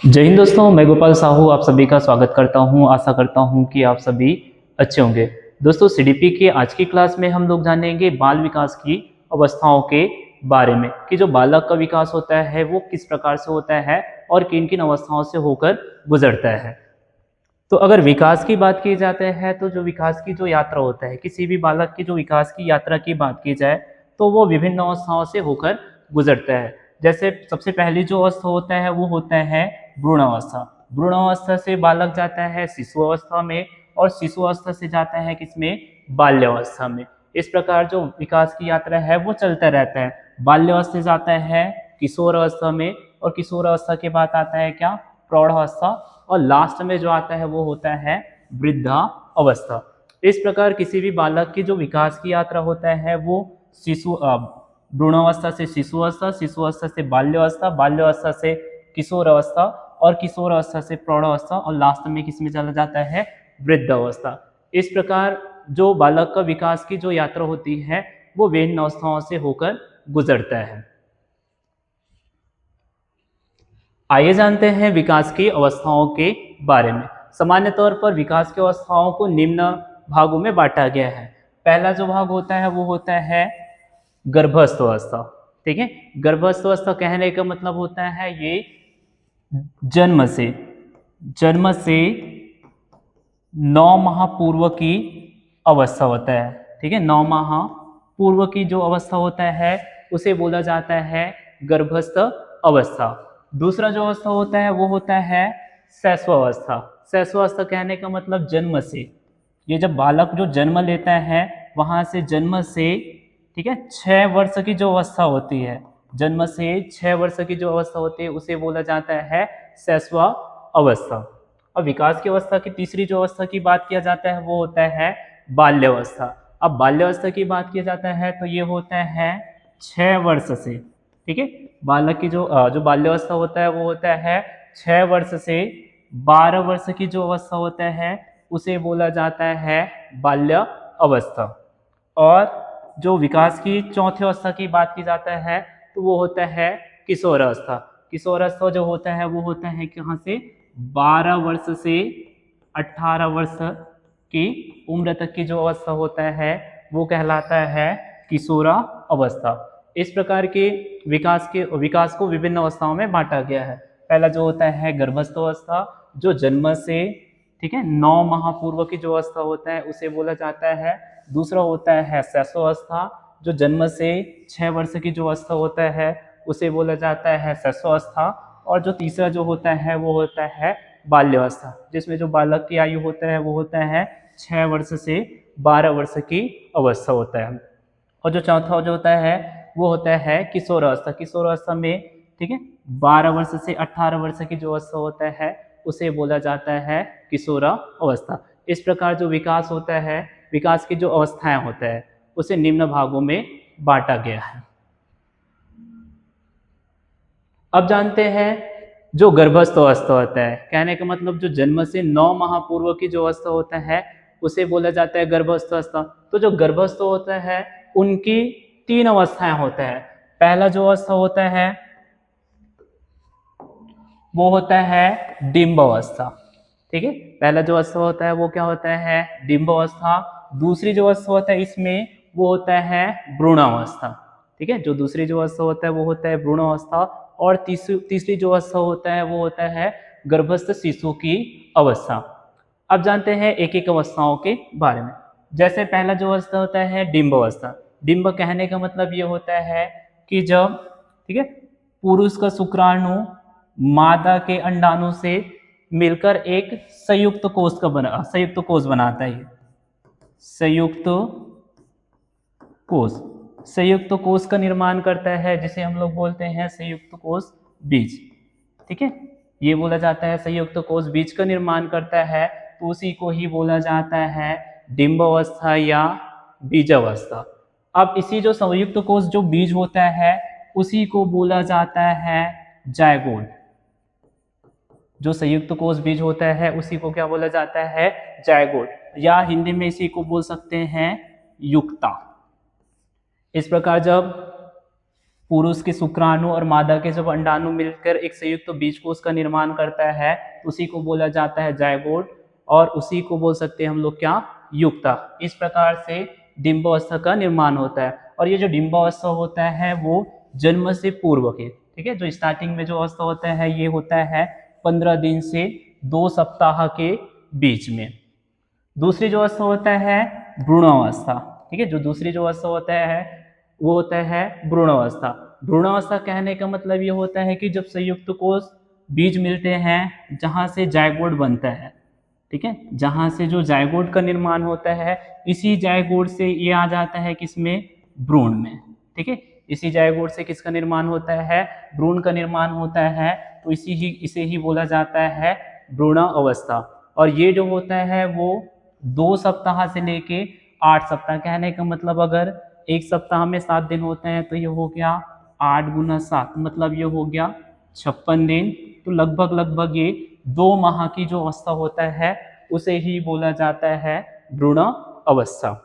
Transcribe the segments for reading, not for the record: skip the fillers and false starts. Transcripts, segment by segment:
जय हिंद दोस्तों, मैं गोपाल साहू आप सभी का स्वागत करता हूं। आशा करता हूं कि आप सभी अच्छे होंगे। दोस्तों, सीडीपी के आज की क्लास में हम लोग जानेंगे बाल विकास की अवस्थाओं के बारे में कि जो बालक का विकास होता है वो किस प्रकार से होता है और किन किन अवस्थाओं से होकर गुजरता है। तो अगर विकास की बात की जाती है तो जो विकास की जो यात्रा होता है, किसी भी बालक की जो विकास की यात्रा की बात की जाए तो वो विभिन्न अवस्थाओं से होकर गुजरता है। जैसे सबसे पहली जो अवस्था होता है वो होता है भ्रूण अवस्था। भ्रूण अवस्था से बालक जाता है शिशु अवस्था में और शिशु अवस्था से जाता है किसमें, बाल्यावस्था में। इस प्रकार जो विकास की यात्रा है वो चलता रहता है। बाल्यावस्था से जाता है किशोर अवस्था में और किशोर अवस्था के बाद आता है क्या, प्रौढ़ अवस्था, और लास्ट में जो आता है वो होता है वृद्धा अवस्था। इस प्रकार किसी भी बालक की जो विकास की यात्रा होता है वो शिशु भ्रूण अवस्था से शिशु अवस्था, शिशु अवस्था से बाल्यावस्था, बाल्यावस्था से किशोर अवस्था और किशोर अवस्था से प्रौढ़ अवस्था और लास्ट में किस में चला जाता है, वृद्ध अवस्था। इस प्रकार जो बालक का विकास की जो यात्रा होती है वो विभिन्न अवस्थाओं से होकर गुजरता है। आइए जानते हैं विकास की अवस्थाओं के बारे में। सामान्य तौर पर विकास की अवस्थाओं को निम्न भागों में बांटा गया है। पहला जो भाग होता है वो होता है गर्भस्थ अवस्था। ठीक है, गर्भस्थ अवस्था कहने का मतलब होता है ये जन्म से 9 माह पूर्व की अवस्था होता है। ठीक है, 9 माह पूर्व की जो अवस्था होता है उसे बोला जाता है गर्भस्थ अवस्था। दूसरा जो अवस्था होता है वो होता है शैशवावस्था। शैशवावस्था कहने का मतलब जन्म से, ये जब बालक जो जन्म लेता है वहां से जन्म से, ठीक है, 6 वर्ष की जो अवस्था होती है, जन्म से 6 वर्ष की जो अवस्था होती है उसे बोला जाता है शैशवा अवस्था। और विकास की अवस्था की तीसरी जो अवस्था की बात किया जाता है वो होता है बाल्यावस्था। अब बाल्यावस्था की बात किया जाता है तो ये होता है 6 वर्ष से। ठीक है, बालक की जो बाल्यावस्था होता है वो होता है 6 वर्ष से 12 वर्ष की जो अवस्था होता है उसे बोला जाता है बाल्य अवस्था। और जो विकास की चौथी अवस्था की बात की जाता है तो वो होता है किशोर अवस्था। किशोर अवस्था जो होता है वो होता है कहाँ से, 12 वर्ष से 18 वर्ष की उम्र तक की जो अवस्था होता है वो कहलाता है किशोरा अवस्था। इस प्रकार के विकास को विभिन्न अवस्थाओं में बांटा गया है। पहला जो होता है गर्भस्थ अवस्था, जो जन्म से, ठीक है, 9 माह पूर्व की जो अवस्था होता है उसे बोला जाता है। दूसरा होता है शैशवावस्था, जो जन्म से 6 वर्ष की जो अवस्था होता है उसे बोला जाता है शैशवावस्था। और जो तीसरा जो होता है वो होता है बाल्यावस्था, जिसमें जो बालक की आयु होता है वो होता है 6 वर्ष से 12 वर्ष की अवस्था होता है। और जो चौथा जो होता है वो होता है किशोर अवस्था। किशोर अवस्था में, ठीक है, 12 वर्ष से 18 वर्ष की जो अवस्था होता है उसे बोला जाता है किशोरा अवस्था। इस प्रकार जो विकास होता है, विकास की जो अवस्थाएं होता है उसे निम्न भागों में बांटा गया है। अब जानते हैं जो गर्भस्थ अवस्था होता है, कहने का मतलब जो जन्म से 9 माह पूर्व की जो अवस्था होता है उसे बोला जाता है गर्भस्थ अवस्था। तो जो गर्भस्थ होता है उनकी 3 अवस्थाएं होता है। पहला जो अवस्था होता है वो होता है डिंब अवस्था। ठीक है, पहला जो अवस्था होता है वो क्या होता है, डिंब अवस्था। दूसरी जो अवस्था होता है इसमें वो होता है भ्रूण अवस्था। ठीक है, जो दूसरी जो अवस्था होता है वो होता है भ्रूण अवस्था। और तीसरी जो अवस्था होता है वो होता है गर्भस्थ शिशु की अवस्था। अब जानते हैं एक एक अवस्थाओं के बारे में। जैसे पहला जो अवस्था होता है डिंब अवस्था। डिंब कहने का मतलब ये होता है कि जब, ठीक है, पुरुष का शुक्राणु मादा के अंडाणु से मिलकर एक संयुक्त कोष बनाता है। संयुक्त कोष का निर्माण करता है जिसे हम लोग बोलते हैं संयुक्त कोष बीज। ठीक है, ये बोला जाता है संयुक्त कोष बीज का निर्माण करता है, तो उसी को ही बोला जाता है डिंब अवस्था या बीज अवस्था। अब इसी जो संयुक्त कोष जो बीज होता है उसी को बोला जाता है जायगोट। जो संयुक्त कोष बीज होता है उसी को क्या बोला जाता है, जायगोट, या हिंदी में इसी को बोल सकते हैं युक्ता। इस प्रकार जब पुरुष के शुक्राणु और मादा के जब अंडाणु मिलकर एक संयुक्त बीजकोष का निर्माण करता है तो उसी को बोला जाता है जायगोट, और उसी को बोल सकते हैं हम लोग क्या, युक्ता। इस प्रकार से डिंबावस्था का निर्माण होता है। और ये जो डिंबावस्था होता है वो जन्म से पूर्व के, ठीक है, जो स्टार्टिंग में जो अवस्था होता है ये होता है 15 दिन से 2 सप्ताह के बीच में। दूसरी जो अवस्था होता है भ्रूणावस्था, ठीक है, जो दूसरी जो अवस्था होता है वो होता है भ्रूणावस्था। भ्रूणावस्था कहने का मतलब ये होता है कि जब संयुक्त कोष बीज मिलते हैं जहाँ से जायगोट बनता है, ठीक है, जहाँ से जो जायगोट का निर्माण होता है, इसी जायगोट से ये आ जाता है किसमें, भ्रूण में, ठीक है। इसी जायगोट से किसका निर्माण होता है, भ्रूण का निर्माण होता है, तो इसे ही बोला जाता है भ्रूणावस्था। और ये जो होता है वो 2 सप्ताह से लेके 8 सप्ताह, कहने का मतलब अगर एक सप्ताह में 7 दिन होते हैं तो ये हो गया 8 गुना 7, मतलब ये हो गया 56 दिन। तो लगभग ये 2 माह की जो अवस्था होता है उसे ही बोला जाता है भ्रूण अवस्था।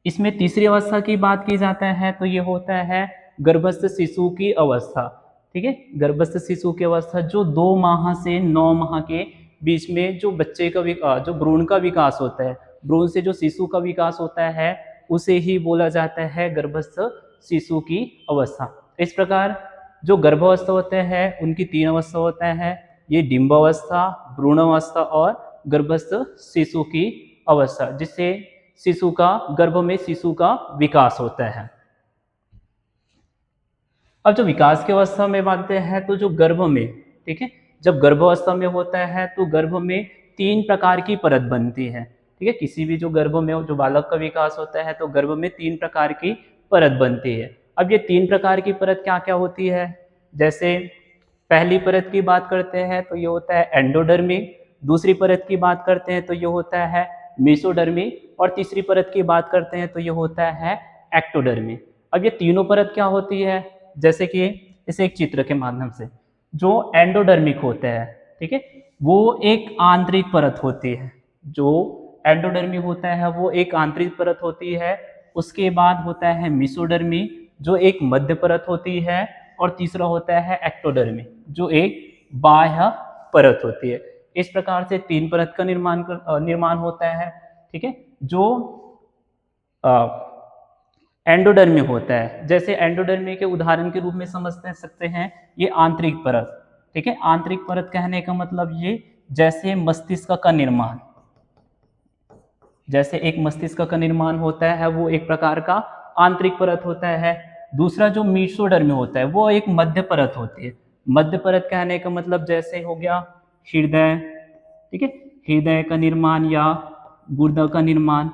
इसमें तीसरी अवस्था की बात की जाता है तो ये होता है गर्भस्थ शिशु की अवस्था, ठीक है। गर्भस्थ शिशु की अवस्था जो 2 माह से 9 माह के बीच में जो बच्चे का जो भ्रूण का विकास होता है, भ्रूण से जो शिशु का विकास होता है उसे ही बोला जाता है गर्भस्थ शिशु की अवस्था। इस प्रकार जो गर्भावस्था होते हैं उनकी 3 अवस्था होता है, ये डिंबावस्था, भ्रूणावस्था और गर्भस्थ शिशु की अवस्था, जिससे शिशु का गर्भ में शिशु का विकास होता है। अब जो विकास की अवस्था में बांधते हैं तो जो गर्भ में, ठीक है, जब गर्भावस्था में होता है तो गर्भ में 3 प्रकार की परत बनती है, ठीक है। किसी भी जो गर्भ में जो बालक का विकास होता है तो गर्भ में 3 प्रकार की परत बनती है। अब ये 3 प्रकार की परत क्या क्या होती है, जैसे पहली परत की बात करते हैं तो ये होता है एंडोडर्मी, दूसरी परत की बात करते हैं तो ये होता है मेसोडर्मी, और तीसरी परत की बात करते हैं तो ये होता है एक्टोडर्मी। अब ये तीनों परत क्या होती है, जैसे कि इसे एक चित्र के माध्यम से, जो एंडोडर्मिक होता है, ठीक है, वो एक आंतरिक परत होती है। जो एंडोडर्मी होता है वो एक आंतरिक परत होती है। उसके बाद होता है मेसोडर्मी जो एक मध्य परत होती है, और तीसरा होता है एक्टोडर्मी जो एक बाह्य परत होती है। इस प्रकार से 3 परत का निर्माण होता है, ठीक है। जो एंडोडर्मी होता है, जैसे एंडोडर्मी के उदाहरण के रूप में समझ सकते हैं ये आंतरिक परत, ठीक है। आंतरिक परत कहने का मतलब ये जैसे मस्तिष्क का निर्माण, जैसे एक मस्तिष्क का निर्माण होता है वो एक प्रकार का आंतरिक परत होता है। दूसरा जो मेसोडर्मी होता है वो एक मध्य परत होती है। मध्य परत कहने का मतलब जैसे हो गया हृदय, ठीक है, हृदय का निर्माण या गुर्दा का निर्माण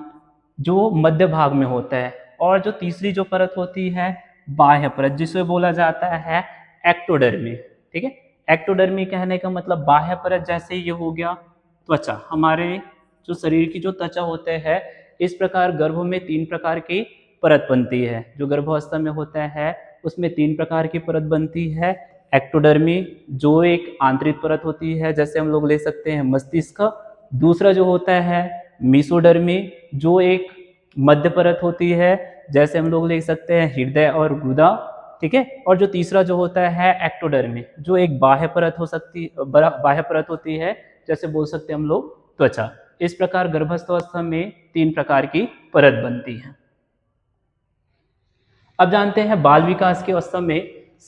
जो मध्य भाग में होता है। और जो तीसरी जो परत होती है बाह्य परत, जिसे बोला जाता है एक्टोडर्मी, ठीक है। एक्टोडर्मी कहने का मतलब बाह्य परत, जैसे ये हो गया त्वचा, हमारे जो शरीर की जो त्वचा होते हैं, इस प्रकार गर्भ में 3 प्रकार की परत बनती है। जो गर्भावस्था में होता है उसमें 3 प्रकार की परत बनती है। एक्टोडर्मी जो एक आंतरिक परत होती है, जैसे हम लोग ले सकते हैं मस्तिष्क। दूसरा जो होता है मेसोडर्मी जो एक मध्य परत होती है, जैसे हम लोग ले सकते हैं हृदय और गुदा, ठीक है। और जो तीसरा जो होता है एक्टोडर्मी जो एक बाह्य परत बाह्य परत होती है, जैसे बोल सकते हैं हम लोग त्वचा। इस प्रकार गर्भस्थ अवस्था में 3 प्रकार की परत बनती है। अब जानते हैं बाल विकास की अवस्था में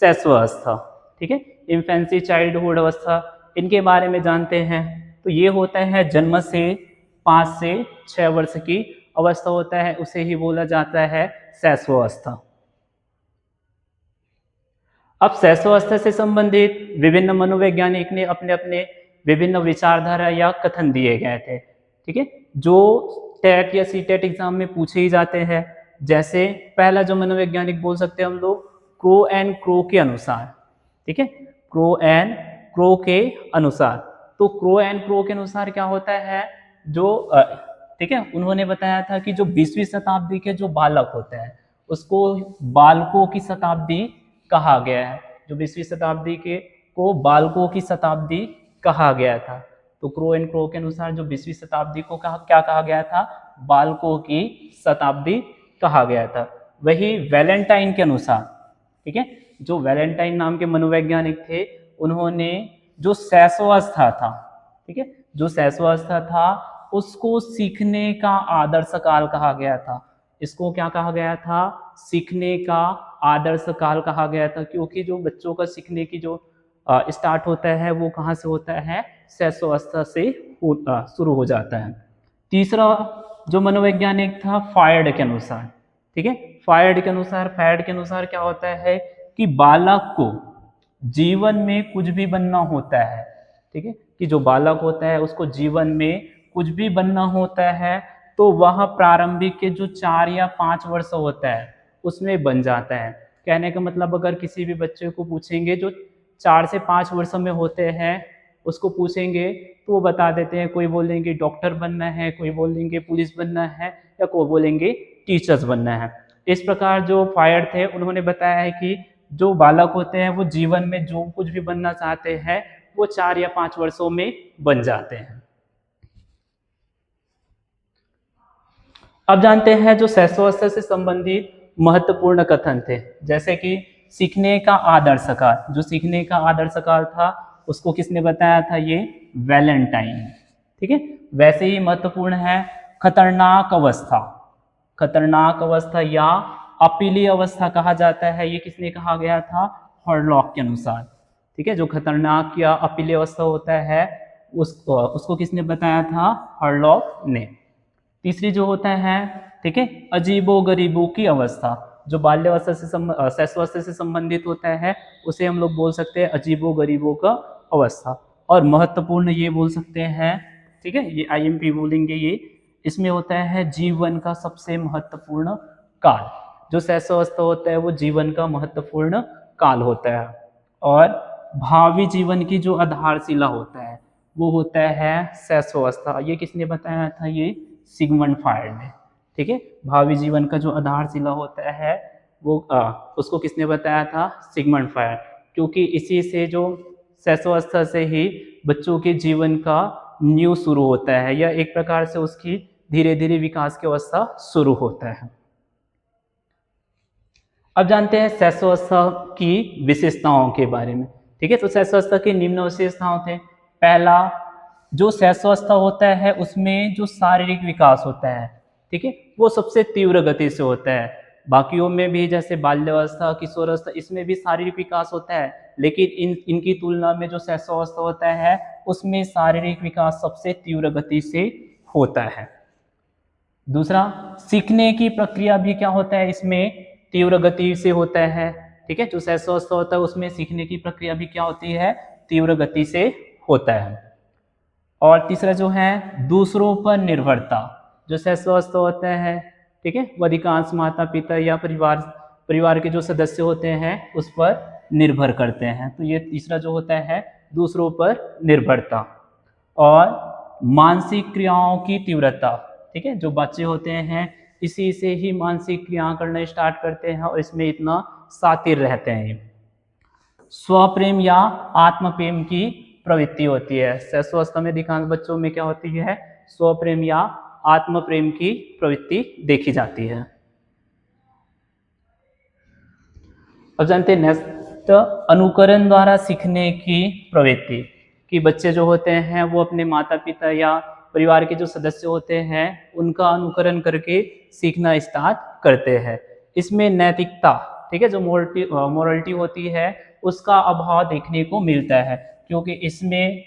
शैशवावस्था, ठीक है, इन्फेंसी, चाइल्डहुड अवस्था, इनके बारे में जानते हैं। तो ये होता है जन्म से 5 से 6 वर्ष की अवस्था होता है, उसे ही बोला जाता है शैशवावस्था। अब शैशवावस्था से संबंधित विभिन्न मनोवैज्ञानिक ने अपने अपने विभिन्न विचारधारा या कथन दिए गए थे, ठीक है, जो टेट या सीटेट एग्जाम में पूछे ही जाते हैं। जैसे पहला जो मनोवैज्ञानिक बोल सकते हैं हम लोग क्रो एंड क्रो के अनुसार, ठीक है, क्रो एंड क्रो के अनुसार। तो क्रो एंड क्रो के अनुसार क्या होता है, जो ठीक है, उन्होंने बताया था कि जो 20वीं शताब्दी के जो बालक होते हैं उसको बालकों की शताब्दी कहा गया है। जो 20वीं शताब्दी के को बालकों की शताब्दी कहा गया था। तो क्रो एंड क्रो के अनुसार जो 20वीं शताब्दी को क्या कहा गया था, बालकों की शताब्दी कहा गया था। वही वैलेंटाइन के अनुसार, ठीक है। जो वैलेंटाइन नाम के मनोवैज्ञानिक थे, उन्होंने जो शैशवावस्था था, ठीक है, जो शैशवावस्था था उसको सीखने का आदर्श काल कहा गया था। इसको क्या कहा गया था? सीखने का आदर्श काल कहा गया था, क्योंकि जो बच्चों का सीखने की जो स्टार्ट होता है वो कहाँ से होता है? शैशवावस्था से शुरू हो जाता है। तीसरा जो मनोवैज्ञानिक था फायर्ड के अनुसार, ठीक है, फायर्ड के अनुसार क्या होता है कि बालक को जीवन में कुछ भी बनना होता है, ठीक है, कि जो बालक होता है उसको जीवन में कुछ भी बनना होता है तो वह प्रारंभिक के जो 4 या 5 वर्ष होता है उसमें बन जाता है। कहने का मतलब अगर किसी भी बच्चे को पूछेंगे जो 4 से 5 वर्ष में होते हैं, उसको पूछेंगे तो वो बता देते हैं, कोई बोलेंगे डॉक्टर बनना है, कोई बोलेंगे पुलिस बनना है, या कोई बोलेंगे टीचर्स बनना है। इस प्रकार जो फायर थे उन्होंने बताया है कि जो बालक होते हैं वो जीवन में जो कुछ भी बनना चाहते हैं वो 4 या 5 वर्षों में बन जाते हैं। अब जानते हैं जो शैशवावस्था से संबंधित महत्वपूर्ण कथन थे, जैसे कि सीखने का आदर्श काल। जो सीखने का आदर्श काल था उसको किसने बताया था? ये वैलेंटाइन, ठीक है। वैसे ही महत्वपूर्ण है खतरनाक अवस्था। खतरनाक अवस्था या अपीली अवस्था कहा जाता है, ये किसने कहा गया था? हॉरलॉक के अनुसार, ठीक है। जो खतरनाक या अपीली अवस्था होता है उसको किसने बताया था? हॉरलॉक ने। तीसरी जो होता है, ठीक है, अजीबो गरीबो की अवस्था। जो बाल्यावस्था से शैशवावस्था से संबंधित होता है उसे हम लोग बोल सकते हैं अजीबो गरीबो का अवस्था। और महत्वपूर्ण ये बोल सकते हैं, ठीक है, ये आईएमपी बोलेंगे, ये इसमें होता है जीवन का सबसे महत्वपूर्ण काल। जो शैशवावस्था होता है वो जीवन का महत्वपूर्ण काल होता है। और भावी जीवन की जो आधारशिला होता है वो होता है शैशवावस्था। ये किसने बताया था? ये सिगमंड फ्रायड ने, ठीक है। भावी जीवन का जो आधारशिला होता है वो उसको किसने बताया था? Sigmund Freud. क्योंकि इसी से जो शैशवावस्था से ही बच्चों के जीवन का न्यू शुरू होता है, या एक प्रकार से उसकी धीरे धीरे विकास की अवस्था शुरू होता है। अब जानते हैं शैशवावस्था की विशेषताओं के बारे में, ठीक है। तो शैशवावस्था की निम्न विशेषताओं थे। पहला, जो शैशवावस्था होता है उसमें जो शारीरिक विकास होता है, ठीक है, वो सबसे तीव्र गति से होता है। बाकियों में भी जैसे बाल्यावस्था, किशोरावस्था, इसमें भी शारीरिक विकास होता है, लेकिन इनकी तुलना में जो शैशवावस्था होता है उसमें शारीरिक विकास सबसे तीव्र गति से होता है। दूसरा, सीखने की प्रक्रिया भी क्या होता है? इसमें तीव्र गति से होता है, ठीक है। जो शैशवावस्था होता है उसमें सीखने की प्रक्रिया भी क्या होती है? तीव्र गति से होता है। और तीसरा जो है दूसरों पर निर्भरता। जो शैशवावस्था होता है, ठीक है, वो अधिकांश माता पिता या परिवार के जो सदस्य होते हैं उस पर निर्भर करते हैं। तो ये तीसरा जो होता है दूसरों पर निर्भरता। और मानसिक क्रियाओं की तीव्रता, ठीक है, जो बच्चे होते हैं इसी से ही मानसिक क्रियाएं करना स्टार्ट करते हैं और इसमें इतना शातिर रहते हैं। स्वप्रेम या आत्म प्रेम की प्रवृत्ति होती है। शैशवावस्था में अधिकांश बच्चों में क्या होती है? स्वप्रेम या आत्म प्रेम की प्रवृत्ति देखी जाती है। अब जानते हैं नेक्स्ट, अनुकरण द्वारा सीखने की प्रवृत्ति। कि बच्चे जो होते हैं वो अपने माता पिता या परिवार के जो सदस्य होते हैं उनका अनुकरण करके सीखना स्टार्ट करते हैं। इसमें नैतिकता, ठीक है, जो मोरलिटी होती है उसका अभाव देखने को मिलता है, क्योंकि इसमें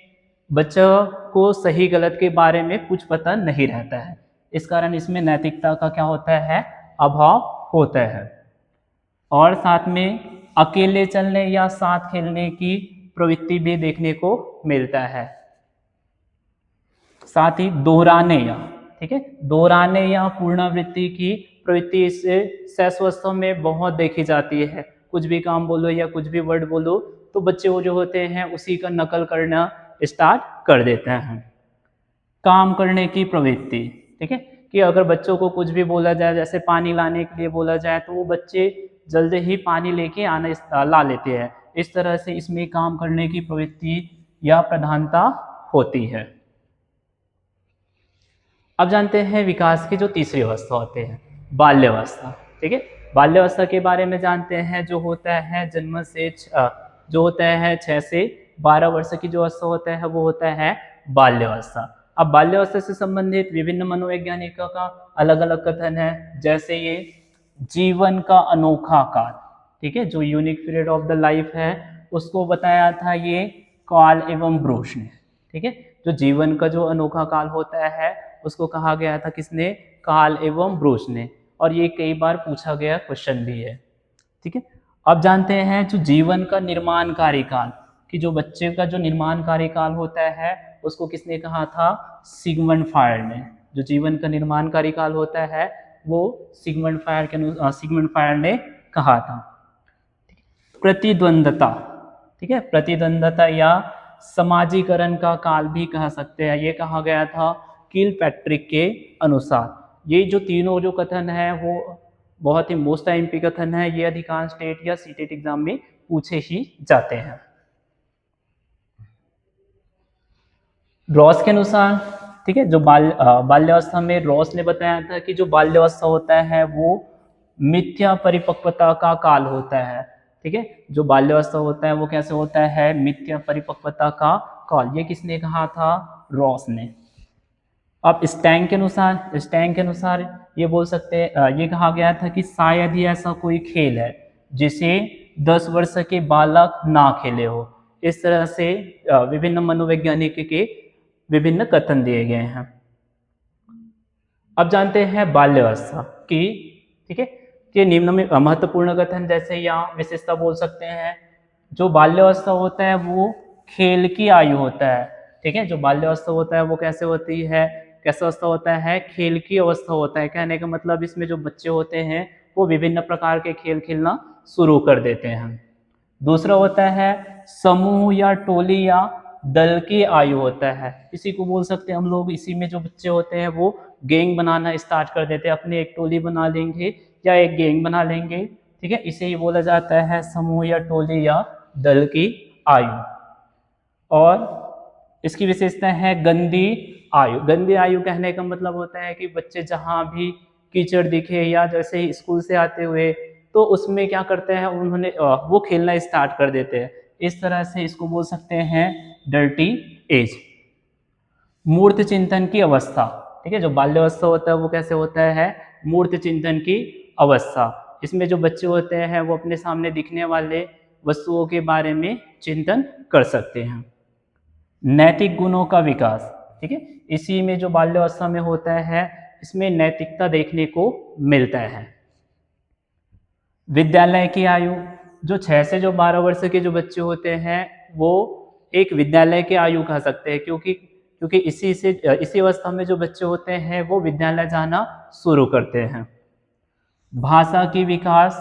बच्चों को सही गलत के बारे में कुछ पता नहीं रहता है। इस कारण इसमें नैतिकता का क्या होता है? अभाव होता है। और साथ में अकेले चलने या साथ खेलने की प्रवृत्ति भी देखने को मिलता है। साथ ही दोहराने या, ठीक है, दोहराने या पुनरावृत्ति की प्रवृत्ति इससे शैशवावस्था में बहुत देखी जाती है। कुछ भी काम बोलो या कुछ भी वर्ड बोलो तो बच्चे वो जो होते हैं उसी का नकल करना स्टार्ट कर देते हैं। काम करने की प्रवृत्ति, ठीक है, कि अगर बच्चों को कुछ भी बोला जाए, जैसे पानी लाने के लिए बोला जाए, तो वो बच्चे जल्दी ही पानी लेके ला लेते हैं। इस तरह से इसमें काम करने की प्रवृत्ति या प्रधानता होती है। अब जानते हैं विकास की जो तीसरी अवस्था होते हैं, बाल्यावस्था, ठीक है। बाल्यावस्था के बारे में जानते हैं, जो होता है जन्म से जो होता है 6 से 12 वर्ष की जो अवस्था होता है वो होता है बाल्यावस्था। अब बाल्यावस्था से संबंधित विभिन्न मनोवैज्ञानिकों का अलग अलग कथन है, जैसे ये जीवन का अनोखा काल, ठीक है, जो unique period of the life है उसको बताया था ये कार्ल एवं ब्रूश ने, ठीक है। जो जीवन का जो अनोखा काल होता है उसको कहा गया था किसने? कार्ल एवं ब्रूश ने, और ये कई बार पूछा गया क्वेश्चन भी है, ठीक है। अब जानते हैं जो जीवन का निर्माणकारी काल, कि जो बच्चे का जो निर्माणकारी काल होता है उसको किसने कहा था? सिगमंड फ्रायड ने। जो जीवन का निर्माणकारी काल होता है वो सिगमंड फ्रायड ने कहा था। प्रतिद्वंदता, ठीक है, प्रतिद्वंदता या समाजीकरण का काल भी कह सकते हैं, ये कहा गया था किलपैट्रिक के अनुसार। ये जो तीनों जो कथन है वो बहुत ही मोस्ट टाइम पे कथन है, ये अधिकांश स्टेट या सीटेट एग्जाम में पूछे ही जाते हैं। रॉस के अनुसार, ठीक है, जो बाल्यावस्था में रॉस ने बताया था कि जो बाल्यावस्था होता है वो मिथ्या परिपक्वता का काल होता है, ठीक है। जो बाल्यावस्था होता है वो कैसे होता है? मिथ्या परिपक्वता का काल। ये किसने कहा था? रॉस ने। अब स्टैंग के अनुसार ये बोल सकते हैं, ये कहा गया था कि शायद ही ऐसा कोई खेल है जिसे 10 वर्ष के बालक ना खेले हो। इस तरह से विभिन्न मनोवैज्ञानिक के विभिन्न कथन दिए गए हैं। अब जानते हैं बाल्यावस्था की, ठीक है, ये निम्न में महत्वपूर्ण कथन जैसे या विशेषता बोल सकते हैं। जो बाल्यावस्था होता है वो खेल की आयु होता है, ठीक है। जो बाल्यावस्था होता है वो कैसे होती है? कैसा अवस्था होता है? खेल की अवस्था होता है। कहने का मतलब इसमें जो बच्चे होते हैं वो विभिन्न प्रकार के खेल खेलना शुरू कर देते हैं। दूसरा होता है समूह या टोली या दल की आयु होता है। इसी को बोल सकते हैं हम लोग, इसी में जो बच्चे होते हैं वो गैंग बनाना स्टार्ट कर देते हैं, अपने एक टोली बना लेंगे या एक गैंग बना लेंगे, ठीक है। इसे ही बोला जाता है समूह या टोली या दल की आयु। और इसकी विशेषता है गंदी आयु। गंदी आयु कहने का मतलब होता है कि बच्चे जहाँ भी कीचड़ दिखे या जैसे ही स्कूल से आते हुए तो उसमें क्या करते हैं, उन्होंने वो खेलना स्टार्ट कर देते हैं। इस तरह से इसको बोल सकते हैं डर्टी एज। मूर्त चिंतन की अवस्था, ठीक है। जो बाल्यावस्था होता है वो कैसे होता है? मूर्त चिंतन की अवस्था। इसमें जो बच्चे होते हैं वो अपने सामने दिखने वाले वस्तुओं के बारे में चिंतन कर सकते हैं। नैतिक गुणों का विकास, ठीक है, इसी में जो बाल्यावस्था में होता है इसमें नैतिकता देखने को मिलता है। विद्यालय की आयु, जो 6 से जो 12 वर्ष के जो बच्चे होते हैं वो एक विद्यालय की आयु कह सकते हैं, क्योंकि इसी अवस्था में जो बच्चे होते हैं वो विद्यालय जाना शुरू करते हैं। भाषा की विकास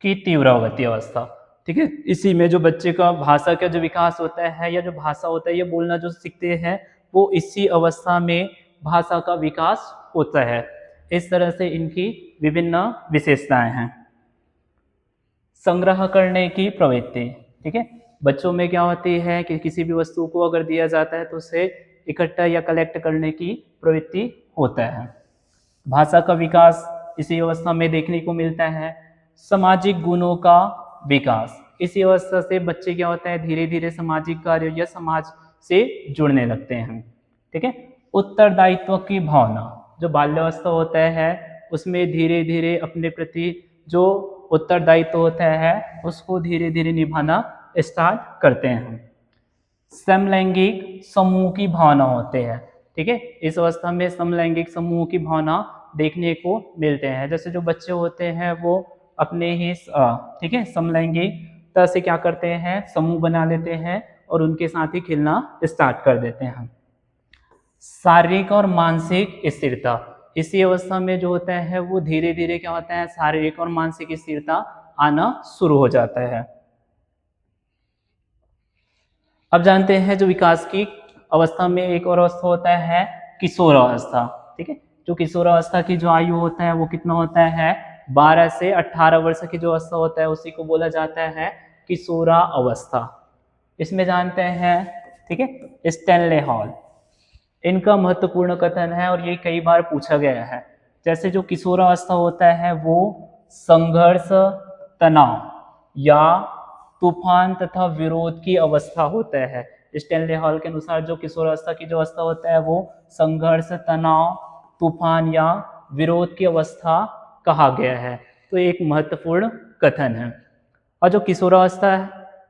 की तीव्रवती अवस्था, ठीक है, इसी में जो बच्चे का भाषा का जो विकास होता है या जो भाषा होता है ये बोलना जो सीखते हैं वो इसी अवस्था में भाषा का विकास होता है। इस तरह से इनकी विभिन्न विशेषताएं हैं। संग्रह करने की प्रवृत्ति, ठीक है, बच्चों में क्या होती है कि किसी भी वस्तु को अगर दिया जाता है तो उसे इकट्ठा या कलेक्ट करने की प्रवृत्ति होता है। भाषा का विकास इसी अवस्था में देखने को मिलता है। सामाजिक गुणों का विकास, इसी अवस्था से बच्चे क्या होता है धीरे धीरे सामाजिक कार्य या समाज से जुड़ने लगते हैं, ठीक है। उत्तरदायित्व की भावना, जो बाल्यावस्था होता है उसमें धीरे धीरे अपने प्रति जो उत्तरदायित्व होता है उसको धीरे धीरे निभाना स्टार्ट करते हैं। समलैंगिक समूह की भावना होते हैं, ठीक है, इस अवस्था में समलैंगिक समूह की भावना देखने को मिलते हैं। जैसे जो बच्चे होते हैं वो अपने ही ठीक है समलैंगिकता से क्या करते हैं, समूह बना लेते हैं और उनके साथ ही खेलना स्टार्ट कर देते हैं। शारीरिक और मानसिक स्थिरता, इसी अवस्था में जो होता है वो धीरे धीरे क्या होता है शारीरिक और मानसिक स्थिरता आना शुरू हो जाता है। अब जानते हैं जो विकास की अवस्था में एक और अवस्था होता है किशोरावस्था, ठीक है। जो किशोरावस्था की जो आयु होता है वो कितना होता है 12 से 18 वर्ष की जो अवस्था होता है उसी को बोला जाता है किशोरावस्था। इसमें जानते हैं, ठीक है, स्टैनले हॉल, इनका महत्वपूर्ण कथन है और ये कई बार पूछा गया है। जैसे जो किशोरावस्था होता है वो संघर्ष, तनाव या तूफान तथा विरोध की अवस्था होता है। स्टैनले हॉल के अनुसार जो किशोरावस्था की जो अवस्था होता है वो संघर्ष, तनाव, तूफान या विरोध की अवस्था कहा गया है। तो एक महत्वपूर्ण कथन है। और जो किशोरावस्था है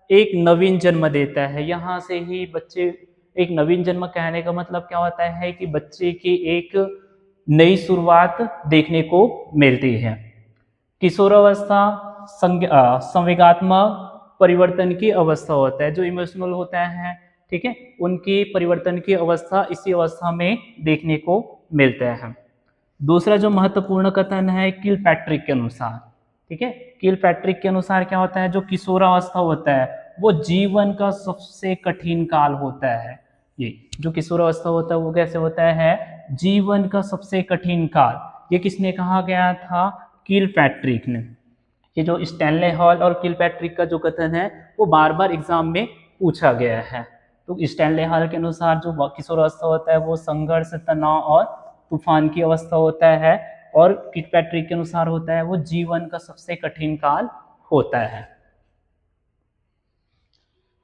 एक नवीन जन्म देता है। यहाँ से ही बच्चे एक नवीन जन्म कहने का मतलब क्या होता है कि बच्चे की एक नई शुरुआत देखने को मिलती है। किशोरावस्था संवेगात्मक परिवर्तन की अवस्था होता है, जो इमोशनल होता है, ठीक है, उनकी परिवर्तन की अवस्था इसी अवस्था में देखने को मिलता है। दूसरा जो महत्वपूर्ण कथन है किलपैट्रिक के अनुसार, ठीक है, किलपैट्रिक के अनुसार क्या होता है, जो किशोरावस्था होता है वो जीवन का सबसे कठिन काल होता है। ये जो किशोरावस्था होता है वो कैसे होता है, जीवन का सबसे कठिन काल। ये किसने कहा गया था, किलपैट्रिक ने। ये जो स्टैनले हॉल और किलपैट्रिक का जो कथन है वो बार बार एग्जाम में पूछा गया है। तो स्टैनले हॉल के अनुसार जो किशोरावस्था होता है वो संघर्ष, तनाव और तूफान की अवस्था होता है, और किलपैट्रिक के अनुसार होता है वो जीवन का सबसे कठिन काल होता है।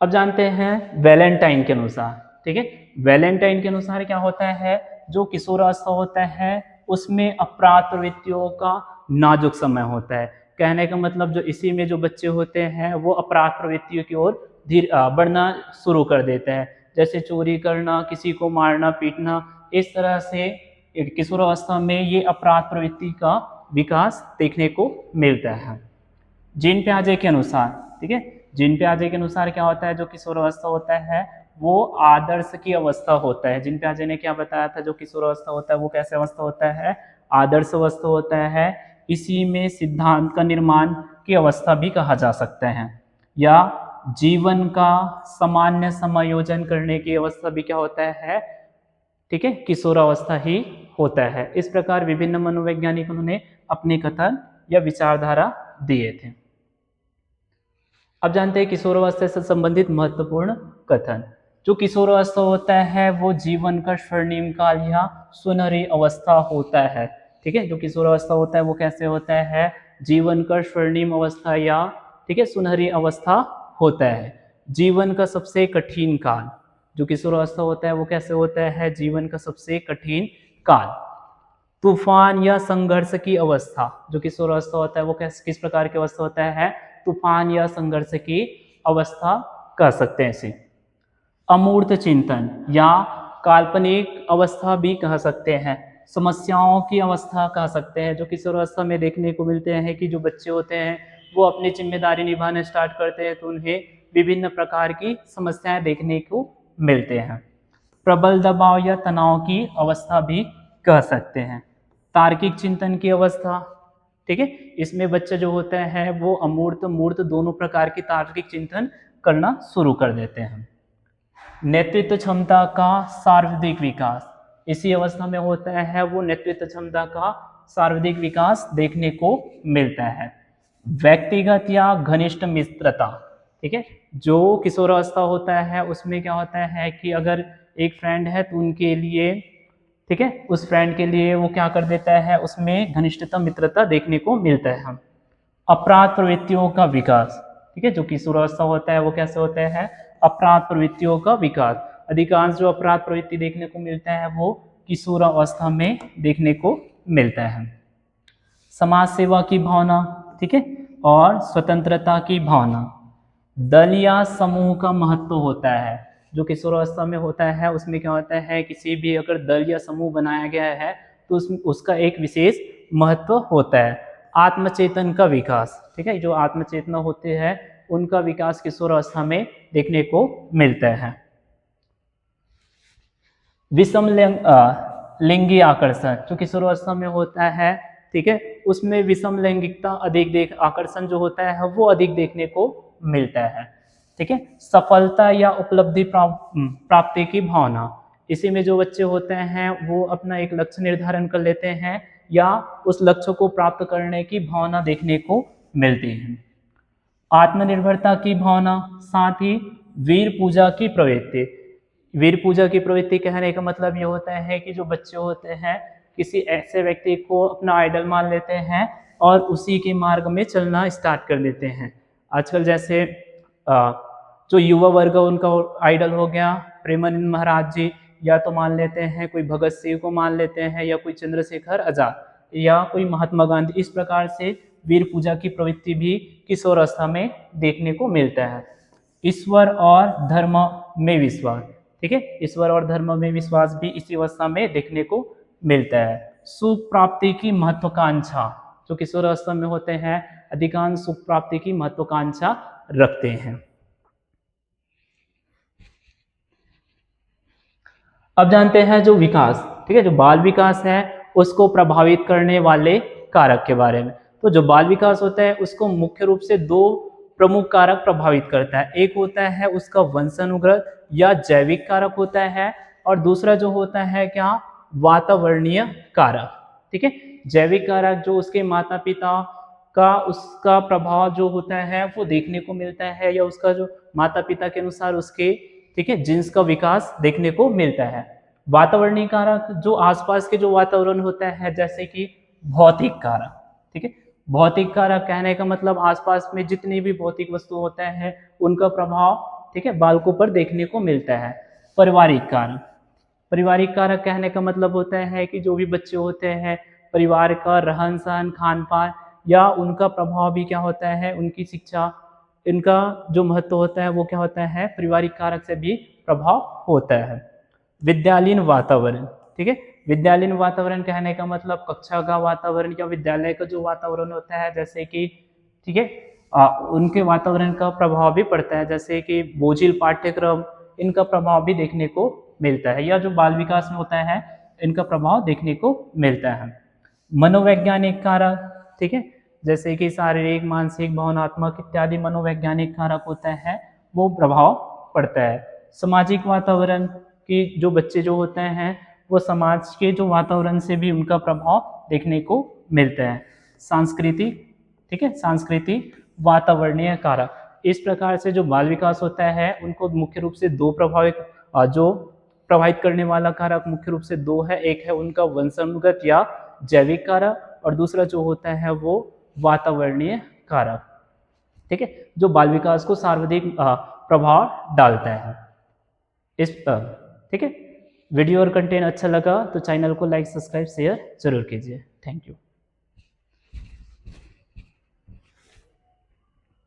अब जानते हैं वैलेंटाइन के अनुसार, ठीक है, वैलेंटाइन के अनुसार क्या होता है, जो किशोरावस्था होता है उसमें अपराध प्रवृत्तियों का नाजुक समय होता है। कहने का मतलब जो इसी में जो बच्चे होते हैं वो अपराध प्रवृत्तियों की ओर बढ़ना शुरू कर देते हैं, जैसे चोरी करना, किसी को मारना पीटना। इस तरह से किशोरावस्था में ये अपराध प्रवृत्ति का विकास देखने को मिलता है। जीन पियाजे के अनुसार, ठीक है, जीन पियाजे के अनुसार क्या होता है, जो किशोरावस्था होता है वो आदर्श की अवस्था होता है। जीन पियाजे ने क्या बताया था, जो किशोरावस्था होता है वो कैसे अवस्था होता है, आदर्श अवस्था होता है। इसी में सिद्धांत का निर्माण की अवस्था भी कहा जा सकता है, या जीवन का सामान्य समायोजन करने की अवस्था भी क्या होता है, ठीक है, किशोरावस्था ही होता है। इस प्रकार विभिन्न मनोवैज्ञानिकों ने अपने कथन या विचारधारा दिए थे। अब जानते हैं किशोरावस्था से संबंधित महत्वपूर्ण कथन। जो किशोरावस्था होता है वो जीवन का स्वर्णिम काल या सुनहरी अवस्था होता है, ठीक है, जो किशोरावस्था होता है वो कैसे होता है, जीवन का स्वर्णिम अवस्था या, ठीक है, सुनहरी अवस्था होता है। जीवन का सबसे कठिन काल, जो किशोरावस्था होता है वो कैसे होता है, जीवन का सबसे कठिन काल। तूफान या संघर्ष की अवस्था, जो किशोरावस्था होता है वो किस प्रकार की अवस्था होता है, तूफान या संघर्ष की अवस्था कह सकते हैं इसे। अमूर्त चिंतन या काल्पनिक अवस्था भी कह सकते हैं, समस्याओं की अवस्था कह सकते हैं। जो किशोरावस्था में देखने को मिलते हैं कि जो बच्चे होते हैं वो अपनी जिम्मेदारी निभाना स्टार्ट करते हैं तो उन्हें विभिन्न प्रकार की समस्याएं देखने को मिलते हैं। प्रबल दबाव या तनाव की अवस्था भी कह सकते हैं। तार्किक चिंतन की अवस्था, ठीक है, इसमें बच्चे जो होते हैं वो अमूर्त मूर्त दोनों प्रकार की तार्किक चिंतन करना शुरू कर देते हैं। नेतृत्व क्षमता का सर्वाधिक विकास, इसी अवस्था में होता है वो नेतृत्व क्षमता का सर्वाधिक विकास देखने को मिलता है। व्यक्तिगत या घनिष्ठ मित्रता, ठीक है, जो किशोरावस्था होता है उसमें क्या होता है कि अगर एक फ्रेंड है तो उनके लिए, ठीक है, उस फ्रेंड के लिए वो क्या कर देता है, उसमें घनिष्ठता मित्रता देखने को मिलता है। अपराध प्रवृत्तियों का विकास, ठीक है, जो किशोरावस्था होता है वो कैसे होता है, अपराध प्रवृत्तियों का विकास। अधिकांश जो अपराध प्रवृत्ति देखने को मिलता है वो किशोरावस्था में देखने को मिलता है। समाज सेवा की भावना, ठीक है, और स्वतंत्रता की भावना। दल या समूह का महत्व होता है, जो किशोरावस्था में होता है उसमें क्या होता है, किसी भी अगर दल या समूह बनाया गया है तो उसका एक विशेष महत्व होता है। आत्मचेतन का विकास, ठीक है, जो आत्मचेतना होते हैं उनका विकास किशोरावस्था में देखने को मिलता है। विषम लिंगी आकर्षण, जो किशोरावस्था में होता है, ठीक है, उसमें विषम लैंगिकता आकर्षण जो होता है वो अधिक देखने को मिलता है, ठीक है। सफलता या उपलब्धि प्राप्ति की भावना, इसी में जो बच्चे होते हैं वो अपना एक लक्ष्य निर्धारण कर लेते हैं या उस लक्ष्य को प्राप्त करने की भावना देखने को मिलती है। आत्मनिर्भरता की भावना, साथ ही वीर पूजा की प्रवृत्ति। वीर पूजा की प्रवृत्ति कहने का मतलब ये होता है कि जो बच्चे होते हैं किसी ऐसे व्यक्ति को अपना आइडल मान लेते हैं और उसी के मार्ग में चलना स्टार्ट कर देते हैं। आजकल जैसे जो युवा वर्ग है उनका आइडल हो गया प्रेमानंद महाराज जी, या तो मान लेते हैं कोई भगत सिंह को मान लेते हैं, या कोई चंद्रशेखर आजाद, या कोई महात्मा गांधी। इस प्रकार से वीर पूजा की प्रवृत्ति भी किशोरावस्था में देखने को मिलता है। ईश्वर और धर्म में विश्वास, ठीक है, ईश्वर और धर्म में विश्वास भी इसी अवस्था में देखने को मिलता है। सुख प्राप्ति की महत्वाकांक्षा, जो किशोरावस्था में होते हैं अधिकांश सुख प्राप्ति की महत्वाकांक्षा रखते हैं। अब जानते हैं जो विकास, ठीक है, जो बाल विकास है उसको प्रभावित करने वाले कारक के बारे में। तो जो बाल विकास होता है उसको मुख्य रूप से दो प्रमुख कारक प्रभावित करता है। एक होता है उसका वंशानुगत या जैविक कारक होता है, और दूसरा जो होता है क्या, वातावरणीय कारक, ठीक है। जैविक कारक जो उसके माता पिता का उसका प्रभाव जो होता है वो देखने को मिलता है, या उसका जो माता पिता के अनुसार उसके, ठीक है, जीन्स का विकास देखने को मिलता है। वातावरणीय कारक जो आसपास के जो वातावरण होता है, जैसे कि भौतिक कारक, ठीक है। भौतिक कारक कहने का मतलब आसपास में जितनी भी भौतिक वस्तु होते हैं उनका प्रभाव, ठीक है, बालकों पर देखने को मिलता है। पारिवारिक कारक, पारिवारिक कारक कहने का मतलब होता है कि जो भी बच्चे होते हैं परिवार का रहन सहन खान पान या उनका प्रभाव भी क्या होता है, उनकी शिक्षा, इनका जो महत्व होता है वो क्या होता है, पारिवारिक कारक से भी प्रभाव होता है। विद्यालयीन वातावरण, ठीक है, विद्यालयीन वातावरण कहने का मतलब कक्षा का वातावरण या विद्यालय का जो वातावरण होता है, जैसे कि, ठीक है, उनके वातावरण का प्रभाव भी पड़ता है, जैसे कि बोझिल पाठ्यक्रम, इनका प्रभाव भी देखने को मिलता है, या जो बाल विकास में होता है इनका प्रभाव देखने को मिलता है। मनोवैज्ञानिक कारक, ठीक है, जैसे कि शारीरिक मानसिक भावनात्मक इत्यादि मनोवैज्ञानिक कारक होता है वो प्रभाव पड़ता है। सामाजिक वातावरण कि जो बच्चे जो होते हैं वो समाज के जो वातावरण से भी उनका प्रभाव देखने को मिलता है। सांस्कृतिक, ठीक है, सांस्कृतिक वातावरणीय कारक, इस प्रकार से जो बाल विकास होता है उनको मुख्य रूप से दो प्रभावित करने वाला कारक मुख्य रूप से दो है। एक है उनका वंशानुगत या जैविक कारक, और दूसरा जो होता है वो वातावरणीय कारक, ठीक है, जो बाल विकास को सर्वाधिक प्रभाव डालता है इस पर, ठीक है। वीडियो और कंटेंट अच्छा लगा तो चैनल को लाइक सब्सक्राइब शेयर जरूर कीजिए। Thank you.